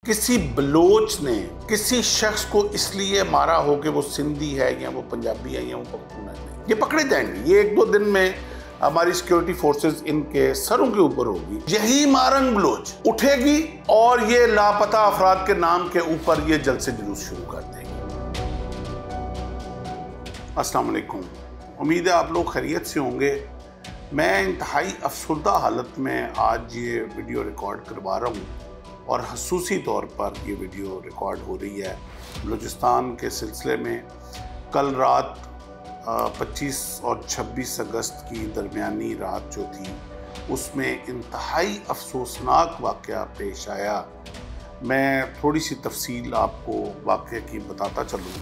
किसी बलोच ने किसी शख्स को इसलिए मारा हो कि वो सिंधी है या वो पंजाबी है या वो पख्तून है, ये पकड़े जाएंगे। ये 1-2 दिन में हमारी सिक्योरिटी फोर्सेस इनके सरों के ऊपर होगी। यही मारंग बलोच उठेगी और ये लापता अफराद के नाम के ऊपर ये जलसे जुलूस शुरू कर देगी। अस्सलाम वालेकुम, उम्मीद है आप लोग खैरियत से होंगे। मैं इंतहाई अफसरदा हालत में आज ये वीडियो रिकॉर्ड करवा रहा हूँ और खसूसी तौर पर ये वीडियो रिकॉर्ड हो रही है बलूचिस्तान के सिलसिले में। कल रात 25 और 26 अगस्त की दरमियानी रात जो थी उसमें इंतहाई अफसोसनाक वाक़या पेश आया। मैं थोड़ी सी तफसील आपको वाक़े की बताता चलूँ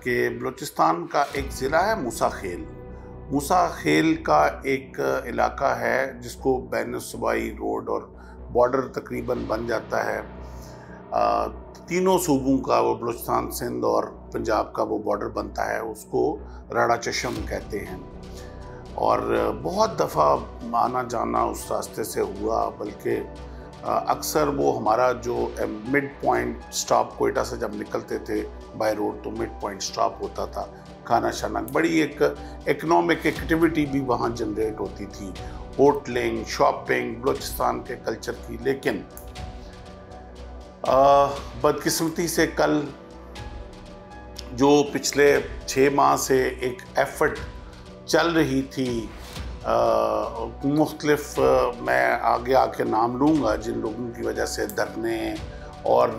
कि बलूचिस्तान का एक ज़िला है मूसा खेल का एक इलाका है जिसको बैन-ए-सूबाई रोड और बॉर्डर तकरीबन बन जाता है। तीनों सूबों का वो बलूचिस्तान, सिंध और पंजाब का वो बॉर्डर बनता है, उसको राड़ा चशम कहते हैं। और बहुत दफ़ा आना जाना उस रास्ते से हुआ, बल्कि अक्सर वो हमारा जो मिड पॉइंट स्टॉप कोयटा से जब निकलते थे बाय रोड तो मिड पॉइंट स्टॉप होता था। खाना शाना बड़ी एक इकोनॉमिक एक्टिविटी भी वहाँ जनरेट होती थी, होटलिंग, शॉपिंग, बलूचिस्तान के कल्चर की। लेकिन बदकिस्मती से कल जो पिछले 6 माह से एक एफर्ट चल रही थी, मुख्तलिफ मैं आगे आके नाम लूँगा जिन लोगों की वजह से धरने और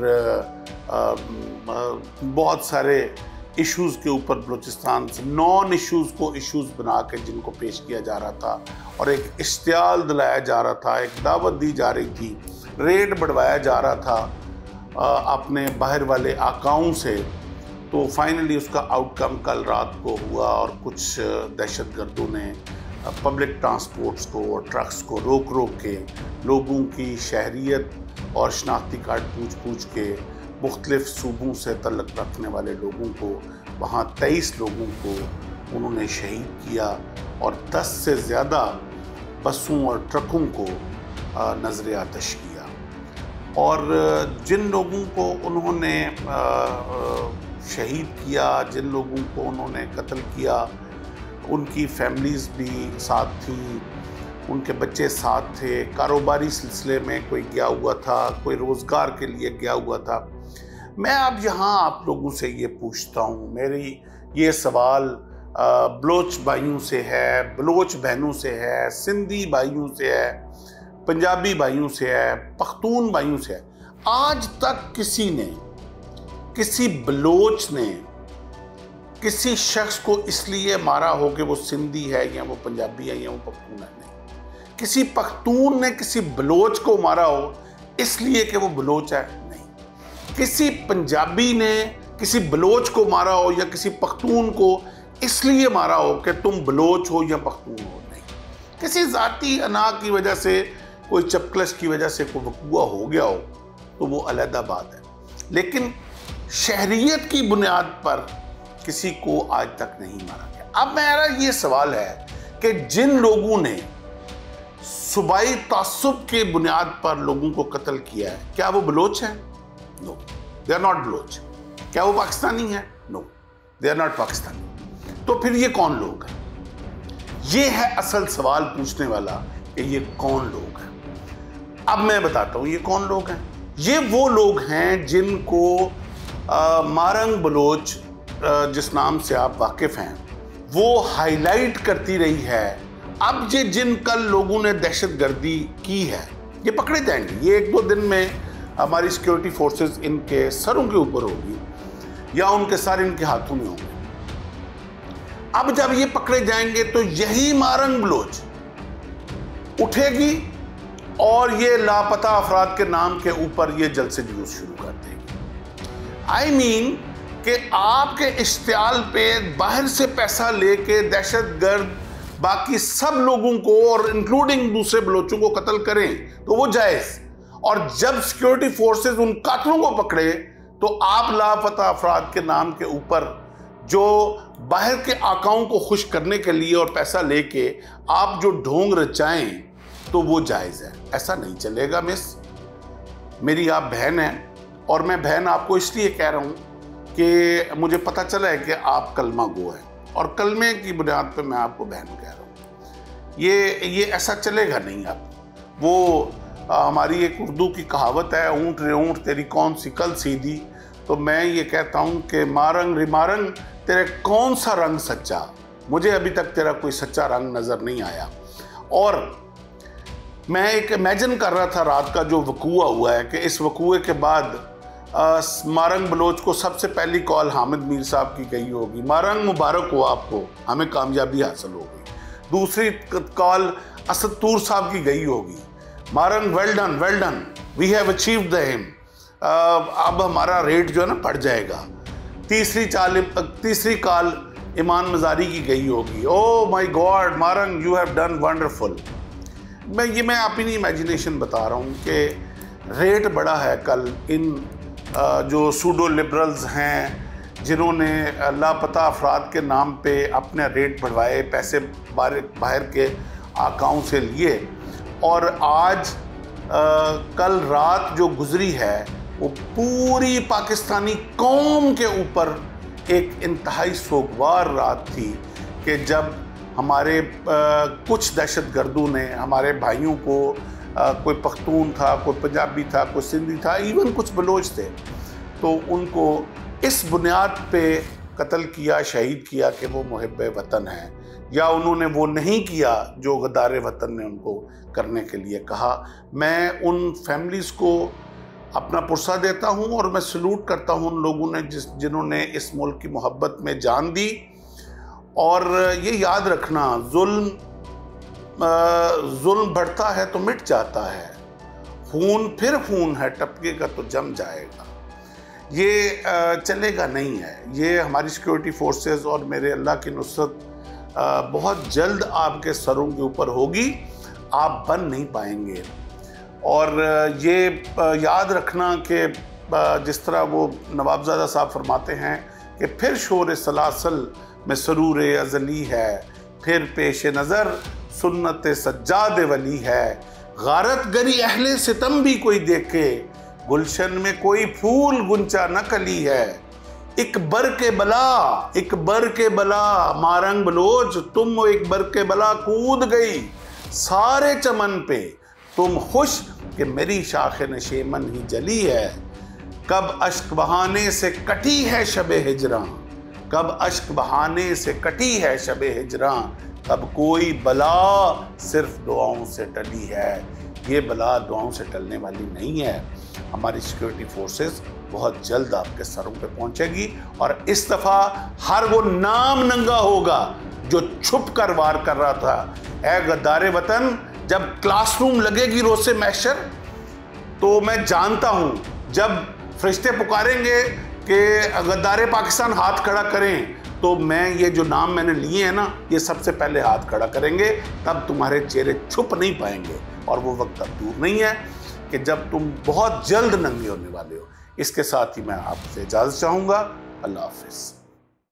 बहुत सारे इश्यूज़ के ऊपर बलूचिस्तान से नॉन इश्यूज़ को इश्यूज़ बना के जिनको पेश किया जा रहा था और एक इश्तियाल दिलाया जा रहा था, एक दावत दी जा रही थी, रेट बढ़वाया जा रहा था अपने बाहर वाले आकाओं से। तो फाइनली उसका आउटकम कल रात को हुआ और कुछ दहशतगर्दों ने पब्लिक ट्रांसपोर्ट्स को और ट्रक्स को रोक के लोगों की शहरियत और शनाख्ती कार्ड पूछ के मुख्तलिफ सूबों से तल्लुक़ रखने वाले लोगों को, वहाँ 23 लोगों को उन्होंने शहीद किया और 10 से ज़्यादा बसों और ट्रकों को नज़र आतश किया। और जिन लोगों को उन्होंने शहीद किया, जिन लोगों को उन्होंने कत्ल किया, उनकी फैमिलीज़ भी साथ थी, उनके बच्चे साथ थे, कारोबारी सिलसिले में कोई गया हुआ था, कोई रोज़गार के लिए गया हुआ था। मैं अब यहाँ आप लोगों से ये पूछता हूँ, मेरी ये सवाल बलोच भाइयों से है, बलोच बहनों से है, सिंधी भाइयों से है, पंजाबी भाइयों से है, पख्तून भाइयों से है। आज तक किसी बलोच ने किसी शख्स को इसलिए मारा हो कि वो सिंधी है या वो पंजाबी है या वो पख्तून है, नहीं। किसी पख्तून ने किसी बलोच को मारा हो इसलिए कि वो बलोच है, नहीं। किसी पंजाबी ने किसी बलोच को मारा हो या किसी पख्तून को इसलिए मारा हो कि तुम बलोच हो या पख्तून हो, नहीं। किसी ज़ाती अना की वजह से, कोई चपकलश की वजह से कोई वक़ूआ हो गया हो तो वो अलहदा बात है, लेकिन शहरियत की बुनियाद पर किसी को आज तक नहीं मारा गया। अब मेरा ये सवाल है कि जिन लोगों ने सूबाई तासुब के बुनियाद पर लोगों को कत्ल किया है, क्या वो बलोच हैं? No, they are not Baloch. क्या वो पाकिस्तानी हैं? No, they are not Pakistani. तो फिर ये कौन लोग हैं? ये है असल सवाल पूछने वाला कि ये कौन लोग हैं। अब मैं बताता हूँ ये कौन लोग हैं। ये वो लोग हैं जिनको मारंग बलोच जिस नाम से आप वाकिफ हैं वो हाईलाइट करती रही है। अब ये जिन कल लोगों ने दहशतगर्दी की है ये पकड़े जाएंगे। ये 1-2 दिन में हमारी सिक्योरिटी फोर्सेस इनके सरों के ऊपर होगी या उनके सर इनके हाथों में होंगे। अब जब ये पकड़े जाएंगे तो यही मारंग बलोच उठेगी और ये लापता अफराद के नाम के ऊपर ये जलसे जुलूस शुरू कर देगी। आई मीन कि आपके इश्तियाल पे बाहर से पैसा लेके दहशतगर्द बाकी सब लोगों को और इंक्लूडिंग दूसरे बलोचों को कत्ल करें तो वो जायज़, और जब सिक्योरिटी फोर्सेस उन कातलों को पकड़े तो आप लापता अफराद के नाम के ऊपर जो बाहर के आकाओं को खुश करने के लिए और पैसा लेके आप जो ढोंग रचाएं तो वो जायज़ है। ऐसा नहीं चलेगा मिस, मेरी आप बहन हैं और मैं बहन आपको इसलिए कह रहा हूँ कि मुझे पता चला है कि आप कलमा गो हैं, और कलमे की बुनियाद पे मैं आपको बहन कह रहा हूँ। ये ऐसा चलेगा नहीं। अब वो हमारी एक उर्दू की कहावत है, ऊँट रे ऊँट तेरी कौन सी कल सीधी। तो मैं ये कहता हूँ कि मारंग रिमारंग तेरे कौन सा रंग सच्चा, मुझे अभी तक तेरा कोई सच्चा रंग नज़र नहीं आया। और मैं एक इमेजिन कर रहा था रात का जो वकूआ हुआ है कि इस वकूए के बाद मारंग बलोच को सबसे पहली कॉल हामिद मीर साहब की गई होगी, मारंग मुबारक हो आपको, हमें कामयाबी हासिल हो गई। दूसरी कॉल असद तूर साहब की गई होगी, Marang well done, we have achieved the aim, अब हमारा रेट जो है ना बढ़ जाएगा। तीसरी कॉल ईमान मजारी की गई होगी, oh my god Marang you have done wonderful. मैं अपनी इमेजिनेशन बता रहा हूँ कि रेट बढ़ा है कल इन जो सूडो लिबरल्स हैं जिन्होंने लापता अफराद के नाम पे अपने रेट बढ़वाए, पैसे बाहर के अकाउंट से लिए, और आज कल रात जो गुजरी है वो पूरी पाकिस्तानी कौम के ऊपर एक इंतहाई सोगवार रात थी कि जब हमारे कुछ दहशतगर्दों ने हमारे भाइयों को, कोई पख्तून था, कोई पंजाबी था, कोई सिंधी था, इवन कुछ बलोच थे, तो उनको इस बुनियाद पे कत्ल किया, शहीद किया कि वो मुहिब्बे वतन हैं, या उन्होंने वो नहीं किया जो गद्दार वतन ने उनको करने के लिए कहा। मैं उन फैमिलीज़ को अपना पुरसा देता हूँ और मैं सलूट करता हूँ उन लोगों ने जिन्होंने इस मुल्क की मोहब्बत में जान दी। और ये याद रखना, जुल्म बढ़ता है तो मिट जाता है, खून फिर खून है टपकेगा तो जम जाएगा। ये चलेगा नहीं है। ये हमारी सिक्योरिटी फोर्सेस और मेरे अल्लाह की नुसरत बहुत जल्द आपके सरों के ऊपर होगी, आप बन नहीं पाएंगे। और ये याद रखना कि जिस तरह वो नवाबजादा साहब फरमाते हैं कि फिर शोर सलासल में सरूर अजली है, फिर पेश नज़र सुन्नत सज्जाद वली है, गारत गरी अहले सितम भी कोई देखे, गुलशन में कोई फूल गुंचा न कली है, एक बर के बला मारंग बलोच तुम एक बर के बला कूद गई सारे चमन पे, तुम खुश कि मेरी शाख नशेमन ही जली है, कब अश्क बहाने से कटी है शबे हिजरां, कब अश्क बहाने से कटी है शबे हिजरां, तब कोई बला सिर्फ दुआओं से टली है। ये बला दुआओं से टलने वाली नहीं है। हमारी सिक्योरिटी फोर्सेस बहुत जल्द आपके सरों पे पहुंचेगी, और इस दफ़ा हर वो नाम नंगा होगा जो छुप कर वार कर रहा था। ऐ गद्दारे वतन, जब क्लासरूम लगेगी रोज़ से महशर, तो मैं जानता हूँ जब फरिश्ते पुकारेंगे कि गद्दारे पाकिस्तान हाथ खड़ा करें, तो मैं ये जो नाम मैंने लिए हैं ना, ये सबसे पहले हाथ खड़ा करेंगे, तब तुम्हारे चेहरे छुप नहीं पाएंगे। और वो वक्त अब दूर नहीं है कि जब तुम बहुत जल्द नंगे होने वाले हो। इसके साथ ही मैं आपसे इजाज़त चाहूँगा। अल्लाह हाफ़िज़।